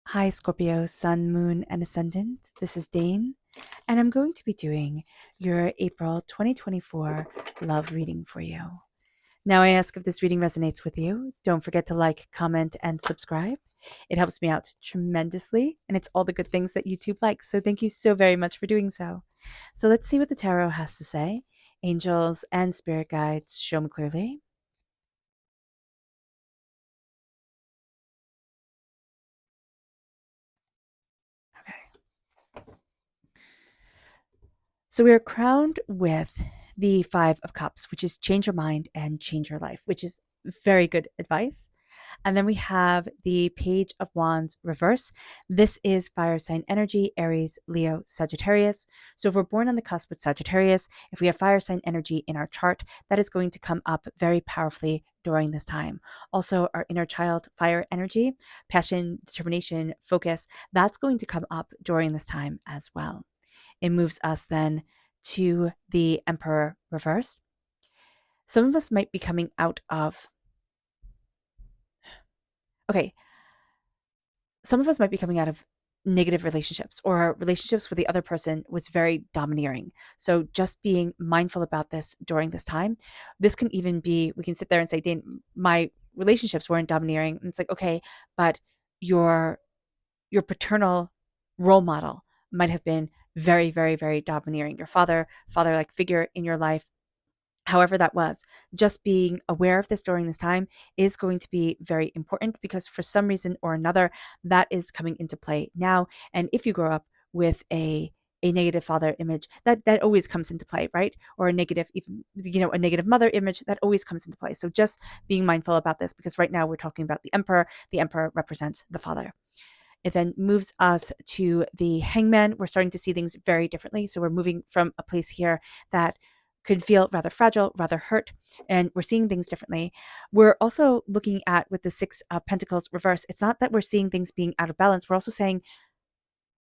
Hi, Scorpio, Sun, Moon, and Ascendant. This is Dane, and I'm going to be doing your April 2024 love reading for you. Now, I ask if this reading resonates with you. Don't forget to like, comment, and subscribe. It helps me out tremendously, and it's all the good things that YouTube likes. So, thank you so very much for doing so. So, let's see what the tarot has to say. Angels and spirit guides, show me clearly. Okay. So we are crowned with the Five of Cups, which is change your mind and change your life, which is very good advice. And then we have the Page of Wands reverse. This is fire sign energy, Aries, Leo, Sagittarius. So if we're born on the cusp with Sagittarius, if we have fire sign energy in our chart, that is going to come up very powerfully during this time. Also, our inner child fire energy, passion, determination, focus, that's going to come up during this time as well. It moves us then to the Emperor reversed. Some of us might be coming out of, okay, some of us might be coming out of negative relationships or relationships where the other person was very domineering. So just being mindful about this during this time. This can even be, we can sit there and say, Dane, my relationships weren't domineering. And it's like, okay, but your paternal role model might have been very, very, very domineering. Your father-like figure in your life, however that was, just being aware of this during this time is going to be very important because for some reason or another, that is coming into play now. And if you grow up with a negative father image, that always comes into play, right? Or a negative, even, a negative mother image, that always comes into play. So just being mindful about this, because right now we're talking about the emperor. The emperor represents the father. It then moves us to the Hangman. We're starting to see things very differently. So we're moving from a place here that could feel rather fragile, rather hurt, and we're seeing things differently. We're also looking at, with the Six of Pentacles reverse, it's not that we're seeing things being out of balance. We're also saying,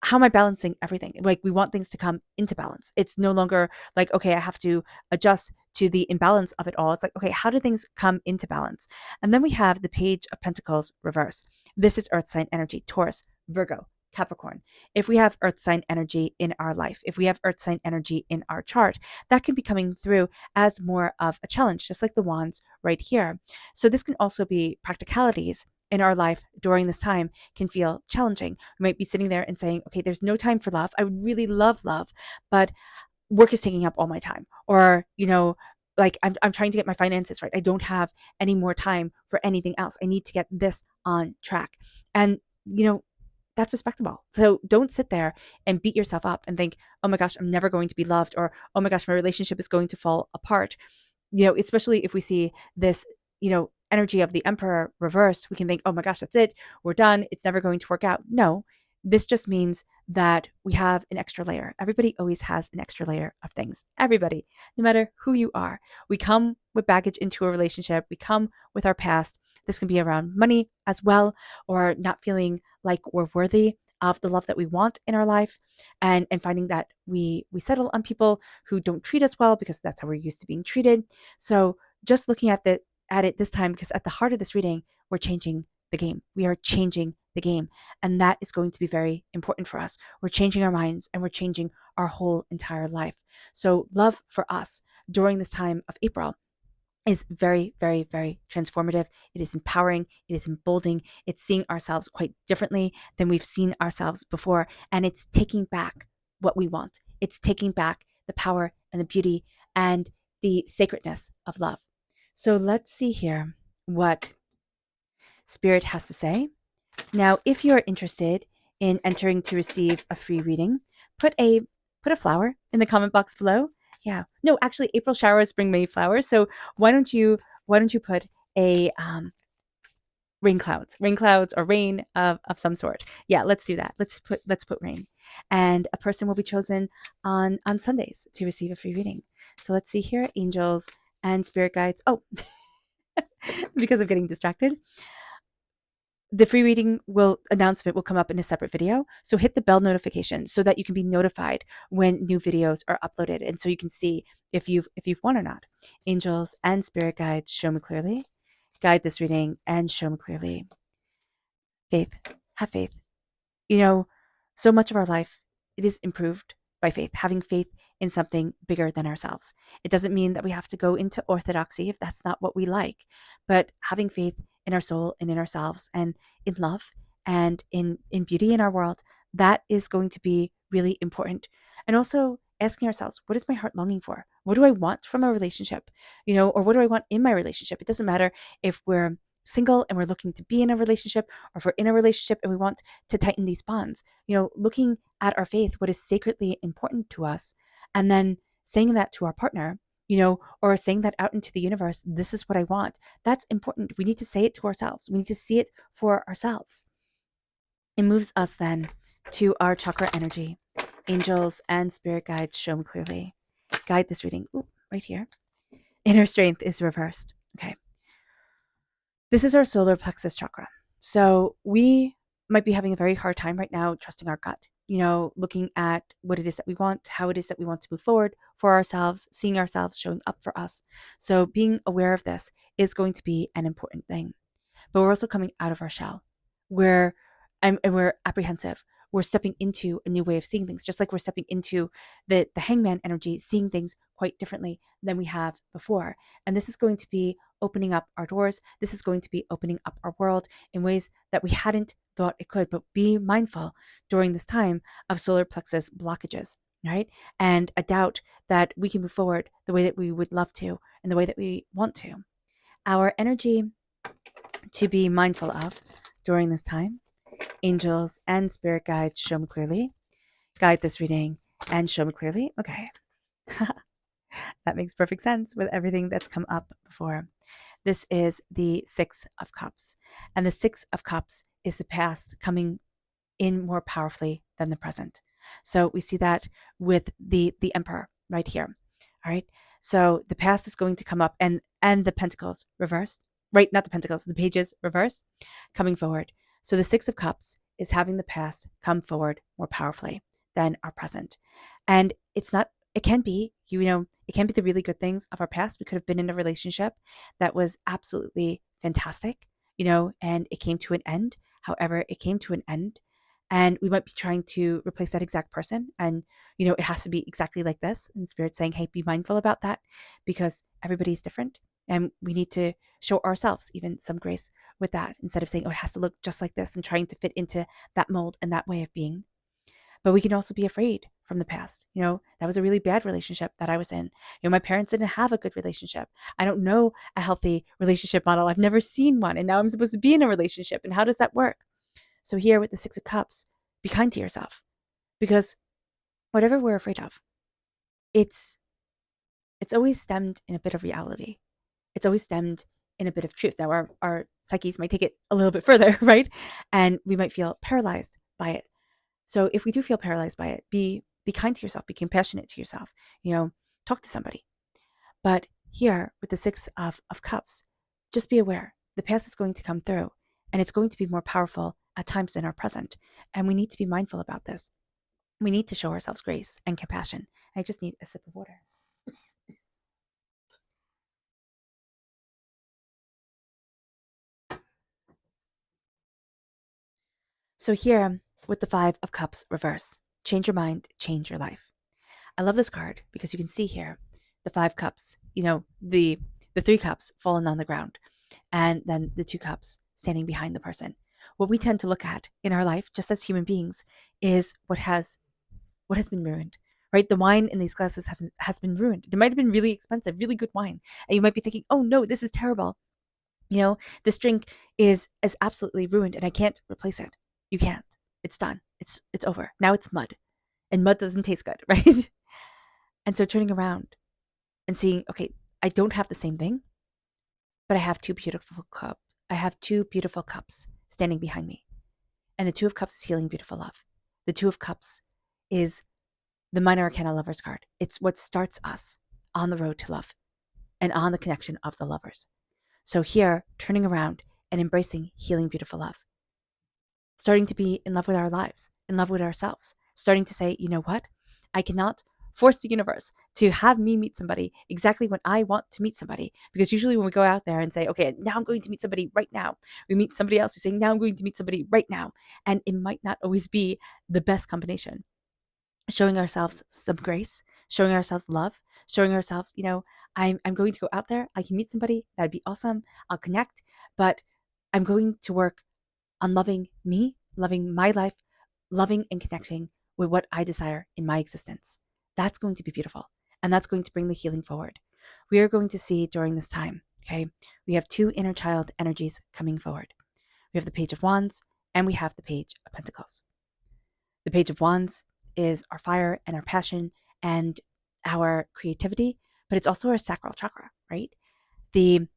how am I balancing everything? Like, we want things to come into balance. It's no longer like, okay, I have to adjust to the imbalance of it all. It's like, okay, how do things come into balance? And then we have the Page of Pentacles reverse. This is earth sign energy, Taurus, Virgo, Capricorn. If we have earth sign energy in our life, if we have earth sign energy in our chart, that can be coming through as more of a challenge, just like the wands right here. So this can also be practicalities in our life during this time can feel challenging. We might be sitting there and saying, okay, there's no time for love. I would really love love, but work is taking up all my time. Or, like I'm trying to get my finances right. I don't have any more time for anything else. I need to get this on track. And, that's respectable. So don't sit there and beat yourself up and think, oh my gosh, I'm never going to be loved, or oh my gosh, my relationship is going to fall apart. Especially if we see this, energy of the emperor reversed, we can think, oh my gosh, that's it. We're done. It's never going to work out. No, this just means that we have an extra layer. Everybody always has an extra layer of things. Everybody, no matter who you are, we come with baggage into a relationship. We come with our past. This can be around money as well, or not feeling like we're worthy of the love that we want in our life, and finding that we settle on people who don't treat us well because that's how we're used to being treated. So just looking at it this time, because at the heart of this reading, we're changing the game. We are changing the game. And that is going to be very important for us. We're changing our minds and we're changing our whole entire life. So love for us during this time of April is very, very, very transformative. It is empowering. It is emboldening. It's seeing ourselves quite differently than we've seen ourselves before. And it's taking back what we want. It's taking back the power and the beauty and the sacredness of love. So let's see here what Spirit has to say. Now, if you're interested in entering to receive a free reading, put a flower in the comment box below. Yeah. No, actually, April showers bring May flowers. So why don't you put a rain clouds or rain of some sort. Yeah, let's do that. Let's put rain. And a person will be chosen on Sundays to receive a free reading. So let's see here, angels and spirit guides. Oh, because of getting distracted. The free reading announcement will come up in a separate video. So hit the bell notification so that you can be notified when new videos are uploaded, and so you can see if you've won or not. Angels and spirit guides, show me clearly. Guide this reading and show me clearly. Faith, have faith. You know, so much of our life, it is improved by faith, having faith in something bigger than ourselves. It doesn't mean that we have to go into orthodoxy if that's not what we like, but having faith in our soul and in ourselves and in love and in beauty in our world, that is going to be really important. And also asking ourselves, what is my heart longing for? What do I want from a relationship? Or what do I want in my relationship? It doesn't matter if we're single and we're looking to be in a relationship, or if we're in a relationship and we want to tighten these bonds. Looking at our faith, what is sacredly important to us, and then saying that to our partner, or saying that out into the universe, this is what I want. That's important. We need to say it to ourselves. We need to see it for ourselves. It moves us then to our chakra energy. Angels and spirit guides show me clearly. Guide this reading. Ooh, right here. Inner strength is reversed. Okay. This is our solar plexus chakra. So we might be having a very hard time right now trusting our gut, looking at what it is that we want, how it is that we want to move forward for ourselves, seeing ourselves showing up for us. So being aware of this is going to be an important thing. But we're also coming out of our shell. We're and we're apprehensive. We're stepping into a new way of seeing things, just like we're stepping into the hangman energy, seeing things quite differently than we have before. And this is going to be opening up our doors. This is going to be opening up our world in ways that we hadn't thought it could. But be mindful during this time of solar plexus blockages, right? And a doubt that we can move forward the way that we would love to and the way that we want to. Our energy to be mindful of during this time. Angels and spirit guides show me clearly. Guide this reading and show me clearly. Okay. That makes perfect sense with everything that's come up before. This is the Six of Cups. And the Six of Cups is the past coming in more powerfully than the present. So we see that with the Emperor right here. All right. So the past is going to come up, and the Pentacles reversed. Right, not the Pentacles, the Pages reversed, coming forward. So the Six of Cups is having the past come forward more powerfully than our present. And it can be, it can be the really good things of our past. We could have been in a relationship that was absolutely fantastic, and it came to an end. However, it came to an end, and we might be trying to replace that exact person. And, it has to be exactly like this. And Spirit saying, hey, be mindful about that, because everybody's different. And we need to show ourselves even some grace with that, instead of saying, oh, it has to look just like this and trying to fit into that mold and that way of being. But we can also be afraid from the past. That was a really bad relationship that I was in. My parents didn't have a good relationship. I don't know a healthy relationship model. I've never seen one. And now I'm supposed to be in a relationship. And how does that work? So here with the Six of Cups, be kind to yourself, because whatever we're afraid of, it's always stemmed in a bit of reality. It's always stemmed in a bit of truth. Now our psyches might take it a little bit further, right? And we might feel paralyzed by it. So if we do feel paralyzed by it, be kind to yourself, be compassionate to yourself, talk to somebody. But here with the Six of Cups, just be aware the past is going to come through, and it's going to be more powerful at times than our present. And we need to be mindful about this. We need to show ourselves grace and compassion. I just need a sip of water. So here with the Five of Cups reverse, change your mind, change your life. I love this card because you can see here the Five Cups, the Three Cups fallen on the ground, and then the Two Cups standing behind the person. What we tend to look at in our life, just as human beings, is what has been ruined, right? The wine in these glasses has been ruined. It might have been really expensive, really good wine, and you might be thinking, oh no, this is terrible. This drink is absolutely ruined, and I can't replace it. You can't. It's done. It's over. Now it's mud, and mud doesn't taste good, right? And so turning around and seeing, okay, I don't have the same thing, but I have two beautiful cups. I have two beautiful cups standing behind me. And the Two of Cups is healing beautiful love. The Two of Cups is the Minor Arcana Lovers card. It's what starts us on the road to love and on the connection of the lovers. So here, turning around and embracing healing beautiful love. Starting to be in love with our lives, in love with ourselves. Starting to say, you know what? I cannot force the universe to have me meet somebody exactly when I want to meet somebody. Because usually when we go out there and say, okay, now I'm going to meet somebody right now, we meet somebody else who's saying, now I'm going to meet somebody right now. And it might not always be the best combination. Showing ourselves some grace, showing ourselves love, showing ourselves, I'm going to go out there. I can meet somebody. That'd be awesome. I'll connect, but I'm going to work on loving me, loving my life, loving and connecting with what I desire in my existence. That's going to be beautiful. And that's going to bring the healing forward. We are going to see during this time, okay, we have two inner child energies coming forward. We have the Page of Wands and we have the Page of Pentacles. The Page of Wands is our fire and our passion and our creativity, but it's also our sacral chakra, right? The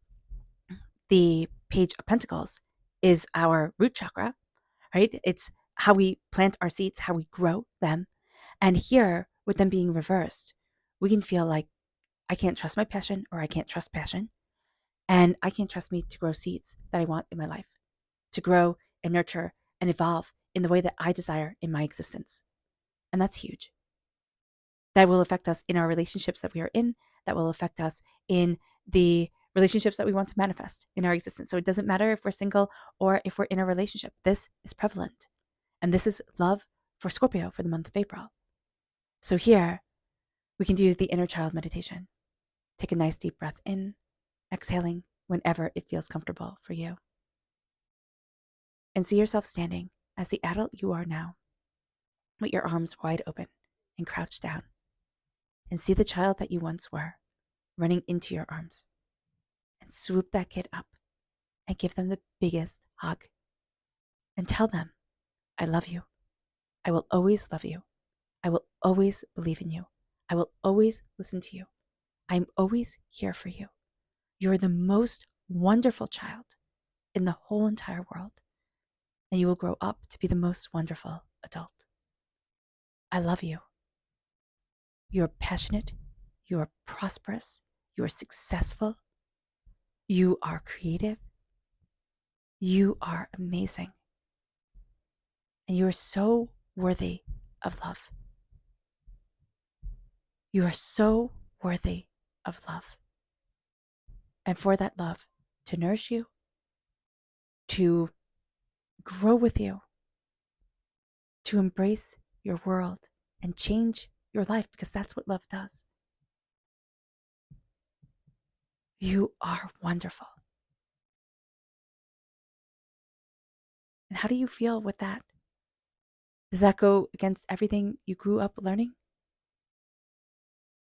Page of Pentacles is our root chakra, right? It's how we plant our seeds, how we grow them. And here, with them being reversed, we can feel like I can't trust my passion or I can't trust passion. And I can't trust me to grow seeds that I want in my life, to grow and nurture and evolve in the way that I desire in my existence. And that's huge. That will affect us in our relationships that we are in, that will affect us in the relationships that we want to manifest in our existence. So it doesn't matter if we're single or if we're in a relationship. This is prevalent. And this is love for Scorpio for the month of April. So here, we can do the inner child meditation. Take a nice deep breath in, exhaling whenever it feels comfortable for you. And see yourself standing as the adult you are now, with your arms wide open and crouched down. And see the child that you once were running into your arms. And swoop that kid up and give them the biggest hug. And tell them, I love you. I will always love you. I will always believe in you. I will always listen to you. I'm always here for you. You're the most wonderful child in the whole entire world. And you will grow up to be the most wonderful adult. I love you. You're passionate. You are prosperous. You are successful. You are creative. You are amazing. And you are so worthy of love. You are so worthy of love. And for that love to nourish you, to grow with you, to embrace your world and change your life, because that's what love does. You are wonderful. And how do you feel with that? Does that go against everything you grew up learning?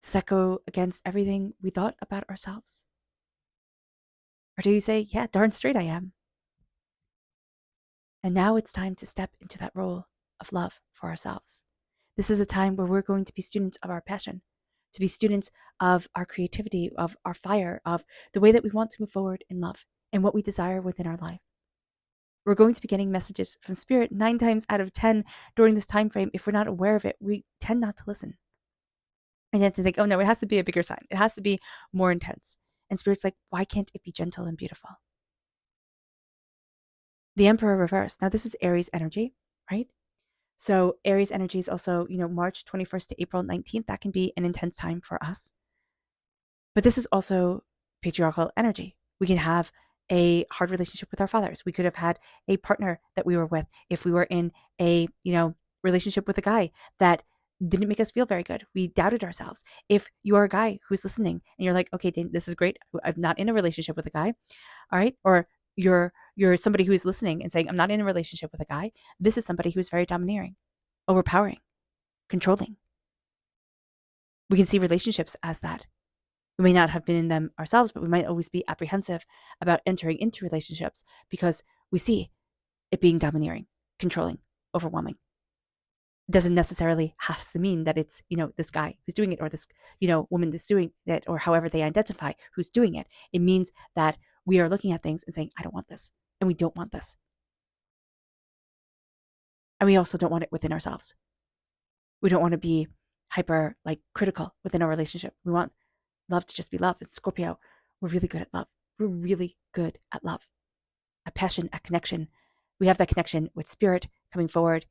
Does that go against everything we thought about ourselves? Or do you say, yeah, darn straight I am? And now it's time to step into that role of love for ourselves. This is a time where we're going to be students of our passion, to be students of our creativity, of our fire, of the way that we want to move forward in love and what we desire within our life. We're going to be getting messages from Spirit 9 times out of 10 during this time frame. If we're not aware of it, we tend not to listen. And tend to think, oh no, it has to be a bigger sign. It has to be more intense. And Spirit's like, why can't it be gentle and beautiful? The Emperor reverse. Now this is Aries energy, right? So Aries energy is also, March 21st to April 19th. That can be an intense time for us. But this is also patriarchal energy. We can have a hard relationship with our fathers. We could have had a partner that we were with if we were in a, relationship with a guy that didn't make us feel very good. We doubted ourselves. If you are a guy who's listening and you're like, okay, Dane, this is great. I'm not in a relationship with a guy. All right. Or you're somebody who is listening and saying, I'm not in a relationship with a guy. This is somebody who is very domineering, overpowering, controlling. We can see relationships as that. We may not have been in them ourselves, but we might always be apprehensive about entering into relationships because we see it being domineering, controlling, overwhelming. It doesn't necessarily have to mean that it's, this guy who's doing it or this, woman that's doing it or however they identify who's doing it. It means that we are looking at things and saying, I don't want this. And we don't want this. And we also don't want it within ourselves. We don't want to be hyper critical within our relationship. We want love to just be love. It's Scorpio. We're really good at love. We're really good at love, at passion, at connection. We have that connection with Spirit coming forward,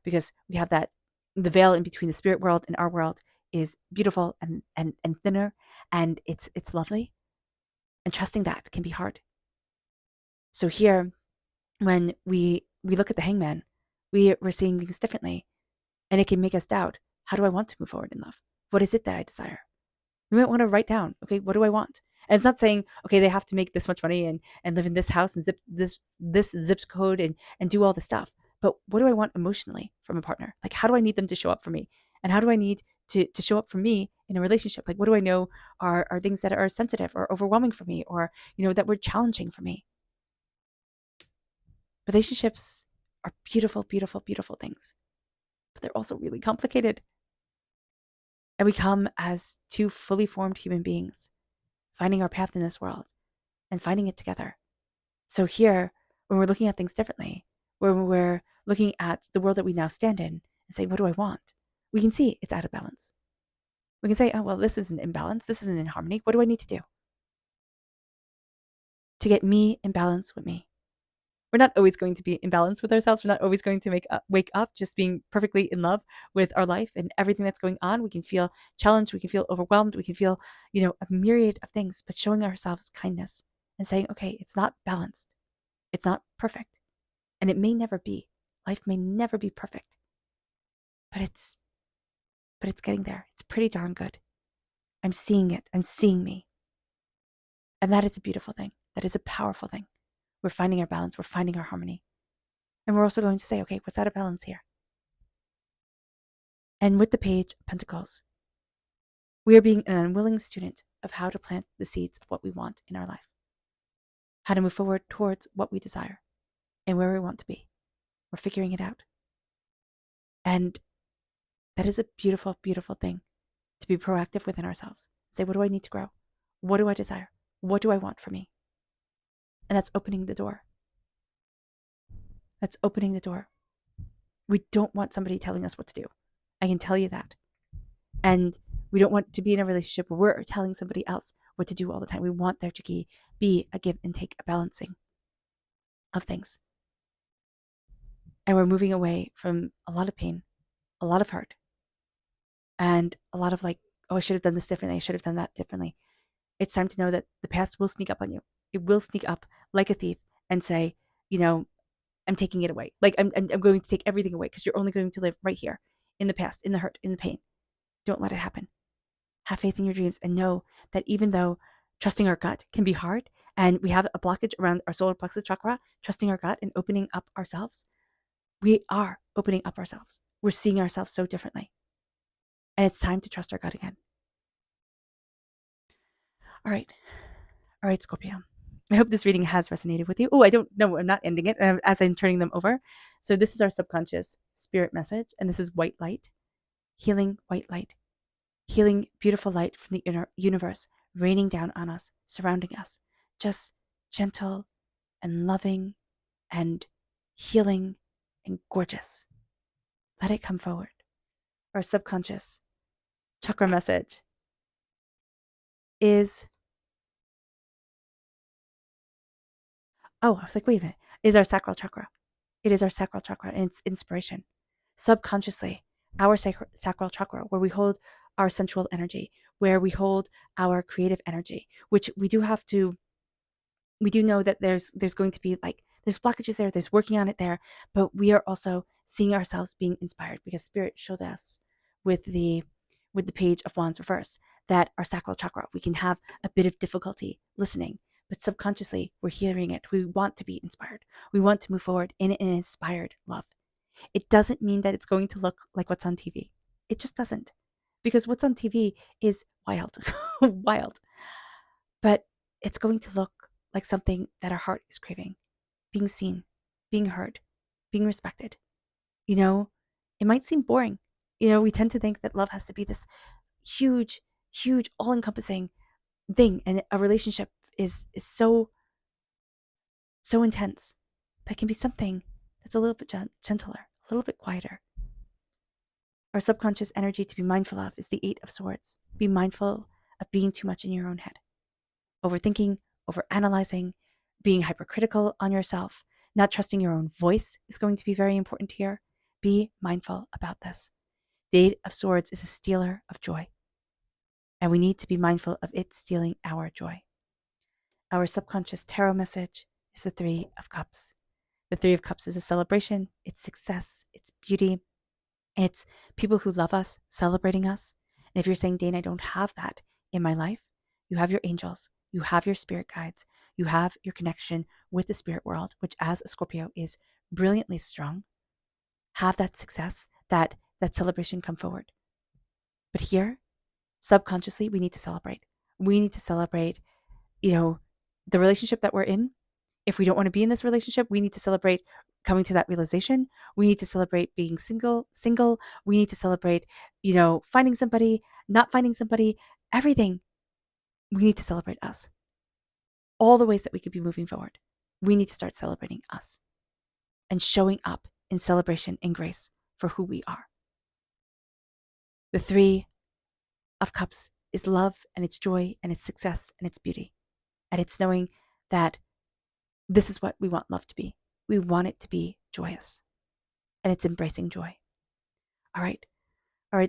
because we have the veil in between the spirit world and our world is beautiful and thinner, and it's lovely. And trusting that can be hard. So here, when we look at the hangman, we're seeing things differently, and it can make us doubt, how do I want to move forward in love? What is it that I desire? We might want to write down, okay, what do I want? And it's not saying, okay, they have to make this much money and live in this house and zip this zip code and do all this stuff. But what do I want emotionally from a partner? Like, how do I need them to show up for me? And how do I need to show up for me in a relationship? Like, what do I know are things that are sensitive or overwhelming for me, or, that were challenging for me? Relationships are beautiful, beautiful, beautiful things, but they're also really complicated. And we come as two fully formed human beings, finding our path in this world and finding it together. So here, when we're looking at things differently, when we're looking at the world that we now stand in and say, what do I want? We can see it's out of balance. We can say, oh, well, this is an imbalance. This isn't in harmony. What do I need to do to get me in balance with me? We're not always going to be in balance with ourselves. We're not always going to wake up just being perfectly in love with our life and everything that's going on. We can feel challenged. We can feel overwhelmed. We can feel, a myriad of things, but showing ourselves kindness and saying, okay, it's not balanced. It's not perfect. And it may never be. Life may never be perfect. But it's getting there. It's pretty darn good. I'm seeing it. I'm seeing me. And that is a beautiful thing. That is a powerful thing. We're finding our balance. We're finding our harmony. And we're also going to say, okay, what's out of balance here? And with the Page of Pentacles, we are being an unwilling student of how to plant the seeds of what we want in our life, how to move forward towards what we desire and where we want to be. We're figuring it out. And that is a beautiful, beautiful thing, to be proactive within ourselves. Say, what do I need to grow? What do I desire? What do I want for me? And that's opening the door. That's opening the door. We don't want somebody telling us what to do. I can tell you that. And we don't want to be in a relationship where we're telling somebody else what to do all the time. We want there to be a give and take, a balancing of things. And we're moving away from a lot of pain, a lot of hurt, and a lot of like, oh, I should have done this differently. I should have done that differently. It's time to know that the past will sneak up on you. It will sneak up like a thief and say, I'm taking it away. Like I'm going to take everything away because you're only going to live right here in the past, in the hurt, in the pain. Don't let it happen. Have faith in your dreams and know that even though trusting our gut can be hard and we have a blockage around our solar plexus chakra, trusting our gut and opening up ourselves, we are opening up ourselves. We're seeing ourselves so differently. And it's time to trust our gut again. All right, Scorpio. I hope this reading has resonated with you. Oh, I don't know. I'm not ending it as I'm turning them over. So this is our subconscious spirit message, and this is white light, healing white light, healing beautiful light from the inner universe, raining down on us, surrounding us, just gentle and loving and healing and gorgeous. Let it come forward. Our subconscious chakra message is, I was like, wait a minute, is our sacral chakra. It is our sacral chakra and it's inspiration. Subconsciously, our sacral chakra, where we hold our sensual energy, where we hold our creative energy, which we do know that there's going to be there's blockages there, there's working on it there, but we are also seeing ourselves being inspired because Spirit showed us with the Page of Wands reverse that our sacral chakra, we can have a bit of difficulty listening, but subconsciously we're hearing it. We want to be inspired. We want to move forward in an inspired love. It doesn't mean that it's going to look like what's on TV. It just doesn't, because what's on TV is wild, wild, but it's going to look like something that our heart is craving, being seen, being heard, being respected. It might seem boring. We tend to think that love has to be this huge, huge, all-encompassing thing, and a relationship is so intense, but it can be something that's a little bit gentler, a little bit quieter. Our subconscious energy to be mindful of is the 8 of Swords. Be mindful of being too much in your own head. Overthinking, overanalyzing, being hypercritical on yourself, not trusting your own voice is going to be very important here. Be mindful about this. The Eight of Swords is a stealer of joy, and we need to be mindful of it stealing our joy. Our subconscious tarot message is the Three of Cups. The Three of Cups is a celebration, it's success, it's beauty, it's people who love us celebrating us. And if you're saying, Dane, I don't have that in my life, you have your angels, you have your spirit guides, you have your connection with the spirit world, which as a Scorpio is brilliantly strong. Have that success, that celebration come forward. But here, subconsciously, we need to celebrate. We need to celebrate, the relationship that we're in. If we don't want to be in this relationship, we need to celebrate coming to that realization. We need to celebrate being single. We need to celebrate, finding somebody, not finding somebody, everything. We need to celebrate us. All the ways that we could be moving forward. We need to start celebrating us and showing up in celebration and grace for who we are. The Three of Cups is love, and it's joy, and it's success, and it's beauty. And it's knowing that this is what we want love to be. We want it to be joyous, and it's embracing joy. All right,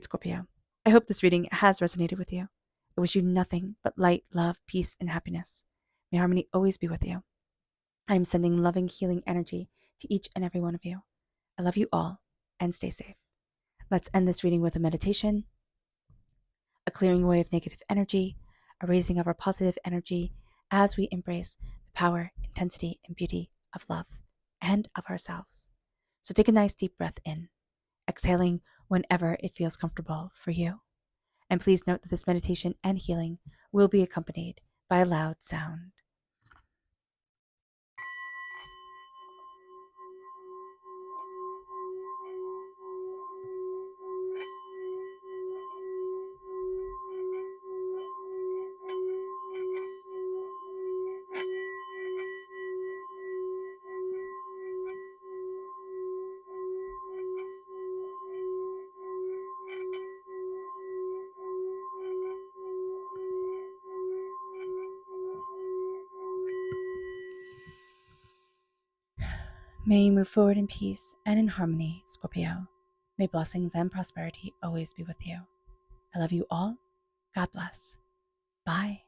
Scorpio. I hope this reading has resonated with you. I wish you nothing but light, love, peace, and happiness. May harmony always be with you. I am sending loving, healing energy to each and every one of you. I love you all, and stay safe. Let's end this reading with a meditation, a clearing away of negative energy, a raising of our positive energy as we embrace the power, intensity, and beauty of love and of ourselves. So take a nice deep breath in, exhaling whenever it feels comfortable for you. And please note that this meditation and healing will be accompanied by a loud sound. May you move forward in peace and in harmony, Scorpio. May blessings and prosperity always be with you. I love you all. God bless. Bye.